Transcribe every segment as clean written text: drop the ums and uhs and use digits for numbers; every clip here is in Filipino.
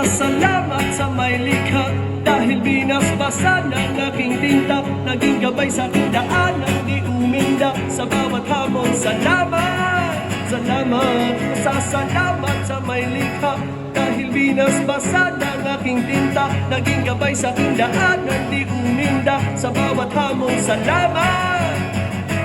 Pasasalamat sa may likha, dahil binasbasa ng aking tinta, naging gabay sa aking daanan, di uminda sa bawat hamon. Salamat, salamat, pasasalamat sa may likha, dahil binasbasa ng aking tinta, naging gabay sa aking daanan, di uminda sa bawat hamon. Salamat!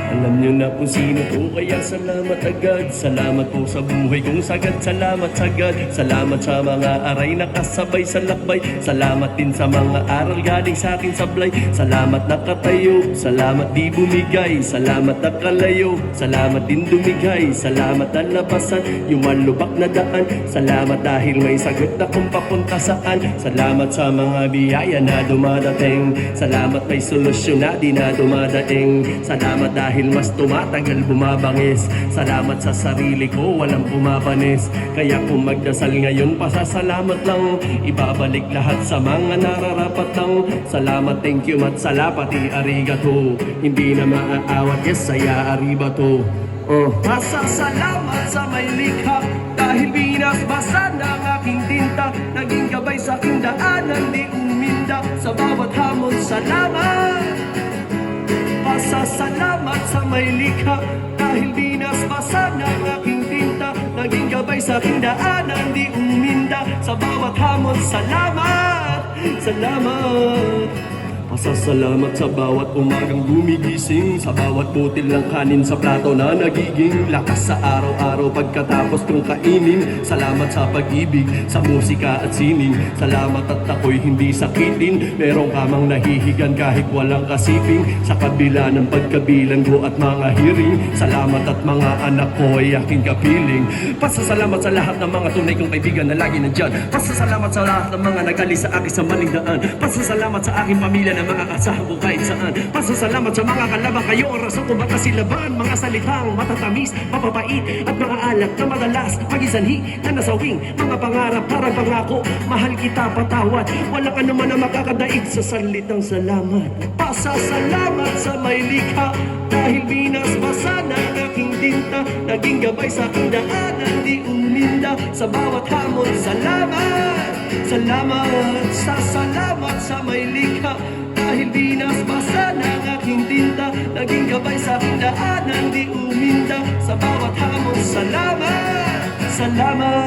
Alam nyo na kung sino ko, kaya salamat agad. Salamat po sa buhay kong sagad. Salamat sagad. Salamat sa mga aray nakasabay sa lakbay. Salamat din sa mga aral galing sa akin sablay. Salamat nakatayo, salamat di bumigay. Salamat nakalayo, salamat din dumigay. Salamat nalabasan yung malubak na daan. Salamat dahil may sagot na kung papunta saan. Salamat sa mga biyaya na dumadating. Salamat may solusyon na di na dumadating. Salamat dahil mas tumatagal bumabangis. Salamat sa sarili ko, walang pumapanis. Kaya kung magdasal ngayon, pasasalamat lang. Ibabalik lahat sa mga nararapat lang. Salamat, thank you, mat salapati, arigato. Hindi na maaawat, yes, saya aribato. Pasasalamat sa may likha, dahil binasbasa ng aking tinta, naging gabay sa aking daanan, di uminda sa bawat hamon. Salamat! Pasasalamat sa may likha, dahil binasbasa ng aking tinta, naging gabay sa aking daanan, di uminda sa bawat hamon. Salamat! Salamat! Pasasalamat sa bawat umagang gumigising, sa bawat butil ng kanin sa plato na nagiging lakas sa araw-araw pagkatapos kong kainin. Salamat sa pag-ibig, sa musika at sining. Salamat at ako'y hindi sakitin. Merong kamang nahihigan kahit walang kasiping, sa kabila ng pagkabilang ko at mga hiring. Salamat at mga anak ko ay aking kapiling. Pasasalamat sa lahat ng mga tunay kong kaibigan na lagi nandyan. Pasasalamat sa lahat ng mga nagalis sa akin sa maling daan. Pasasalamat sa aking pamilya na makakasahan ko kahit saan. Pasasalamat sa mga kalaban, kayo ang rason kung ba't silaban. Mga salitang matatamis, mapapait at mga alat na madalas magisanhi na nasawing mga pangarap para pangako. Mahal kita, patawad, wala ka naman na makakadaig sa salitang salamat. Pasasalamat sa may likha, dahil binasbasa ng aking tinta, naging gabay sa aking daanan, di uminda sa bawat hamon. Salamat! Salamat! Salamat sa may likha, dahil binasbasa ng aking tinta, naging gabay sa aking daanan, di uminda sa bawat hamon. Salamat! Salamat!